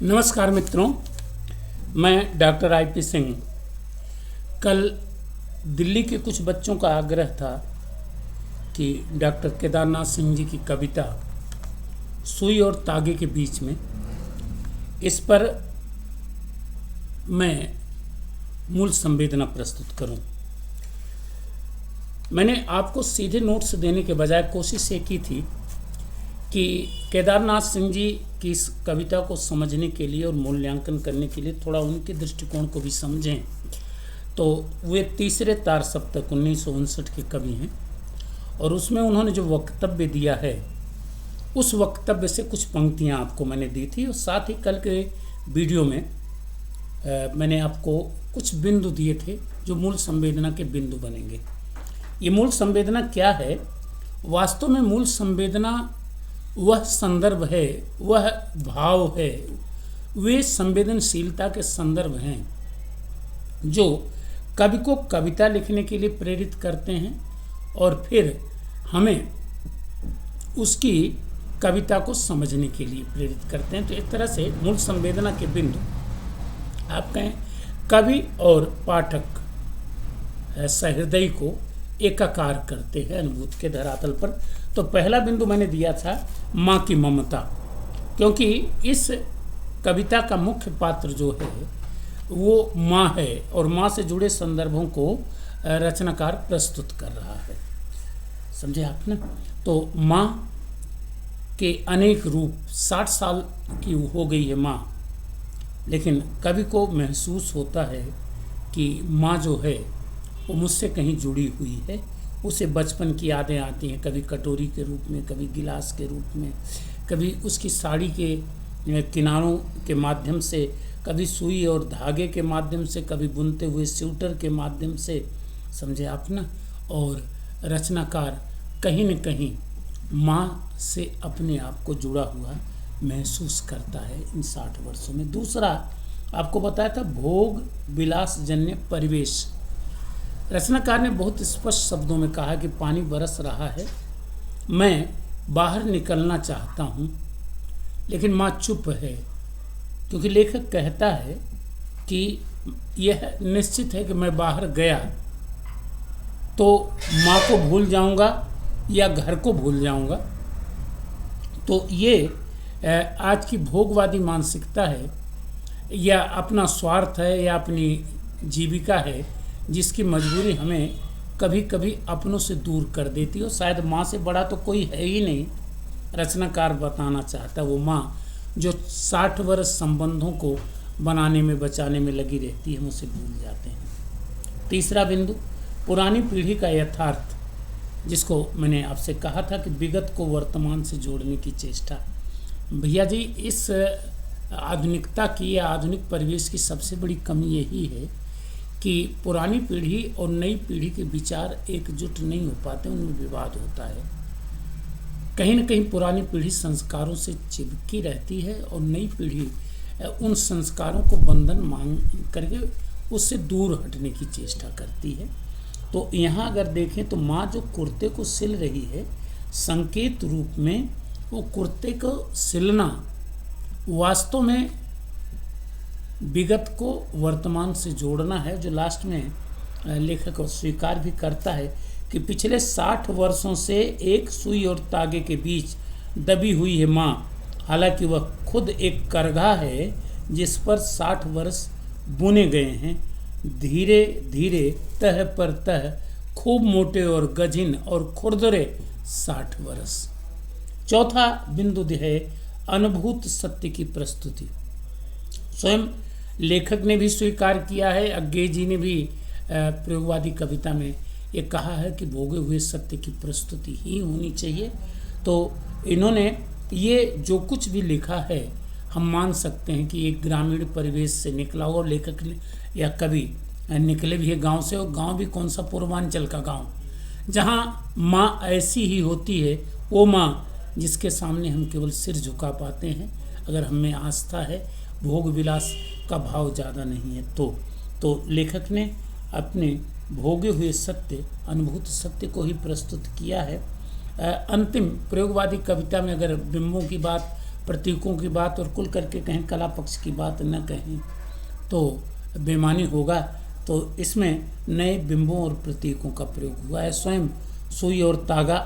नमस्कार मित्रों, मैं डॉक्टर IP सिंह। कल दिल्ली के कुछ बच्चों का आग्रह था कि डॉक्टर केदारनाथ सिंह जी की कविता सुई और तागे के बीच में, इस पर मैं मूल संवेदना प्रस्तुत करूं। मैंने आपको सीधे नोट्स देने के बजाय कोशिश ये की थी कि केदारनाथ सिंह जी की इस कविता को समझने के लिए और मूल्यांकन करने के लिए थोड़ा उनके दृष्टिकोण को भी समझें। तो वे तीसरे तार सप्तक 1959 के कवि हैं और उसमें उन्होंने जो वक्तव्य दिया है, उस वक्तव्य से कुछ पंक्तियां आपको मैंने दी थी और साथ ही कल के वीडियो में मैंने आपको कुछ बिंदु दिए थे जो मूल संवेदना के बिंदु बनेंगे। ये मूल संवेदना क्या है? वास्तव में मूल संवेदना वह संदर्भ है, वह भाव है, वे संवेदनशीलता के संदर्भ हैं जो कवि को कविता लिखने के लिए प्रेरित करते हैं और फिर हमें उसकी कविता को समझने के लिए प्रेरित करते हैं। तो एक तरह से मूल संवेदना के बिंदु आप कहें कवि और पाठक सहृदय को एकाकार करते हैं अनुभूति के धरातल पर। तो पहला बिंदु मैंने दिया था माँ की ममता, क्योंकि इस कविता का मुख्य पात्र जो है वो माँ है और माँ से जुड़े संदर्भों को रचनाकार प्रस्तुत कर रहा है। समझे आपने? तो माँ के अनेक रूप, 60 साल की हो गई है माँ, लेकिन कवि को महसूस होता है कि माँ जो है वो मुझसे कहीं जुड़ी हुई है। उसे बचपन की यादें आती हैं, कभी कटोरी के रूप में, कभी गिलास के रूप में, कभी उसकी साड़ी के किनारों के माध्यम से, कभी सुई और धागे के माध्यम से, कभी बुनते हुए स्वेटर के माध्यम से। समझे आप ना? और रचनाकार कहीं न कहीं माँ से अपने आप को जुड़ा हुआ महसूस करता है इन 60 वर्षों में। दूसरा आपको बताया था भोग विलास जन्य परिवेश। रचनाकार ने बहुत स्पष्ट शब्दों में कहा कि पानी बरस रहा है, मैं बाहर निकलना चाहता हूँ, लेकिन माँ चुप है, क्योंकि लेखक कहता है कि यह निश्चित है कि मैं बाहर गया तो माँ को भूल जाऊँगा या घर को भूल जाऊँगा। तो ये आज की भोगवादी मानसिकता है या अपना स्वार्थ है या अपनी जीविका है, जिसकी मजबूरी हमें कभी कभी अपनों से दूर कर देती है। और शायद माँ से बड़ा तो कोई है ही नहीं, रचनाकार बताना चाहता वो माँ जो 60 वर्ष संबंधों को बनाने में बचाने में लगी रहती है, हम उसे भूल जाते हैं। तीसरा बिंदु पुरानी पीढ़ी का यथार्थ, जिसको मैंने आपसे कहा था कि विगत को वर्तमान से जोड़ने की चेष्टा। भैया जी, इस आधुनिकता की या आधुनिक परिवेश की सबसे बड़ी कमी यही है कि पुरानी पीढ़ी और नई पीढ़ी के विचार एकजुट नहीं हो पाते, उनमें विवाद होता है। कहीं न कहीं पुरानी पीढ़ी संस्कारों से चिपकी रहती है और नई पीढ़ी उन संस्कारों को बंधन मान करके उससे दूर हटने की चेष्टा करती है। तो यहाँ अगर देखें तो माँ जो कुर्ते को सिल रही है, संकेत रूप में वो कुर्ते को सिलना वास्तव में विगत को वर्तमान से जोड़ना है, जो लास्ट में लेखक स्वीकार भी करता है कि पिछले 60 वर्षों से एक सुई और तागे के बीच दबी हुई है माँ, हालांकि वह खुद एक करघा है जिस पर 60 वर्ष बुने गए हैं। धीरे धीरे तह पर तह खूब मोटे और गझिन और खुरदरे 60 वर्ष। चौथा बिंदु है अनुभूत सत्य की प्रस्तुति। स्वयं लेखक ने भी स्वीकार किया है, अज्ञे जी ने भी प्रयोगवादी कविता में ये कहा है कि भोगे हुए सत्य की प्रस्तुति ही होनी चाहिए। तो इन्होंने ये जो कुछ भी लिखा है, हम मान सकते हैं कि एक ग्रामीण परिवेश से निकला हुआ लेखक या कवि निकले भी है गांव से, और गांव भी कौन सा, पूर्वांचल का गांव, जहां माँ ऐसी ही होती है, वो माँ जिसके सामने हम केवल सिर झुका पाते हैं अगर हमें आस्था है, भोग विलास का भाव ज़्यादा नहीं है। तो लेखक ने अपने भोगे हुए सत्य, अनुभूत सत्य को ही प्रस्तुत किया है। अंतिम प्रयोगवादी कविता में अगर बिंबों की बात प्रतीकों की बात और कुल करके कहें कला पक्ष की बात न कहें तो बेमानी होगा। तो इसमें नए बिंबों और प्रतीकों का प्रयोग हुआ है। स्वयं सुई और तागा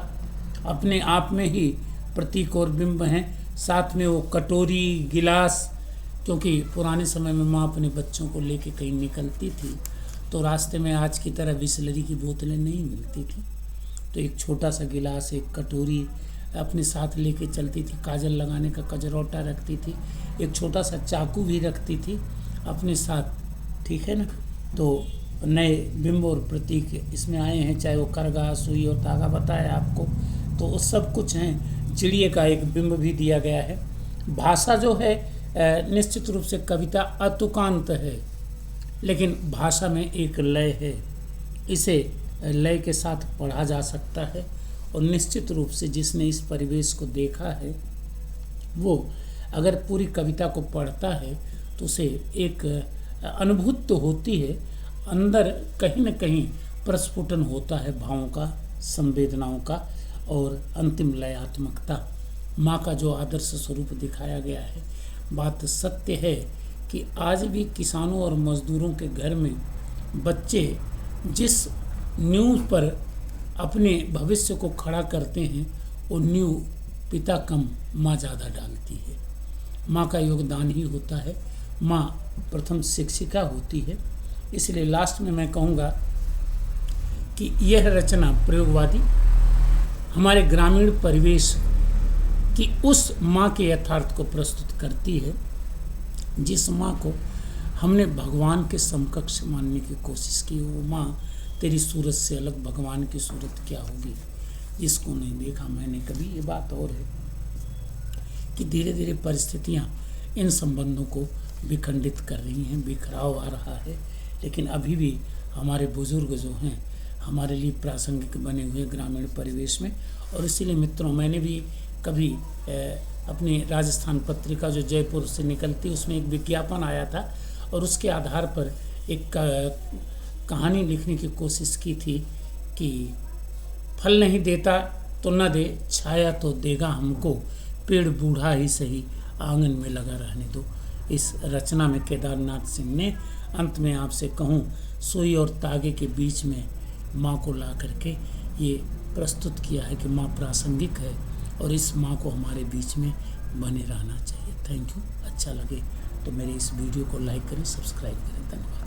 अपने आप में ही प्रतीक और बिंब हैं, साथ में वो कटोरी गिलास, क्योंकि पुराने समय में माँ अपने बच्चों को लेके कहीं निकलती थी तो रास्ते में आज की तरह बिसलरी की बोतलें नहीं मिलती थी, तो एक छोटा सा गिलास, एक कटोरी अपने साथ लेके चलती थी। काजल लगाने का कजरौटा रखती थी, एक छोटा सा चाकू भी रखती थी अपने साथ, ठीक है ना। तो नए बिंब और प्रतीक इसमें आए हैं, चाहे वो करगा, सुई और धागा बताया आपको, तो वो सब कुछ हैं। चिड़िए का एक बिंब भी दिया गया है। भाषा जो है निश्चित रूप से कविता अतुकांत है, लेकिन भाषा में एक लय है, इसे लय के साथ पढ़ा जा सकता है। और निश्चित रूप से जिसने इस परिवेश को देखा है वो अगर पूरी कविता को पढ़ता है तो उसे एक अनुभूति तो होती है, अंदर कहीं न कहीं प्रस्फुटन होता है भावों का, संवेदनाओं का और अंतिम लयात्मकता। माँ का जो आदर्श स्वरूप दिखाया गया है, बात सत्य है कि आज भी किसानों और मजदूरों के घर में बच्चे जिस नींव पर अपने भविष्य को खड़ा करते हैं वो नींव पिता कम माँ ज़्यादा डालती है। माँ का योगदान ही होता है, माँ प्रथम शिक्षिका होती है। इसलिए लास्ट में मैं कहूँगा कि यह रचना प्रयोगवादी हमारे ग्रामीण परिवेश की उस माँ के यथार्थ को प्रस्तुत करती है जिस माँ को हमने भगवान के समकक्ष मानने की कोशिश की। वो माँ तेरी सूरत से अलग भगवान की सूरत क्या होगी, जिसको नहीं देखा मैंने कभी। ये बात और है कि धीरे धीरे परिस्थितियाँ इन संबंधों को विखंडित कर रही हैं, बिखराव आ रहा है, लेकिन अभी भी हमारे बुजुर्ग जो हैं हमारे लिए प्रासंगिक बने हुए ग्रामीण परिवेश में। और इसीलिए मित्रों, मैंने भी कभी अपनी राजस्थान पत्रिका जो जयपुर से निकलती, उसमें एक विज्ञापन आया था और उसके आधार पर एक कहानी लिखने की कोशिश की थी कि फल नहीं देता तो न दे, छाया तो देगा हमको, पेड़ बूढ़ा ही सही आंगन में लगा रहने दो। इस रचना में केदारनाथ सिंह ने अंत में आपसे कहूँ सुई और तागे के बीच में माँ को ला करके ये प्रस्तुत किया है कि माँ प्रासंगिक है और इस माँ को हमारे बीच में बने रहना चाहिए। Thank you. अच्छा लगे तो मेरे इस वीडियो को लाइक करें, सब्सक्राइब करें। धन्यवाद।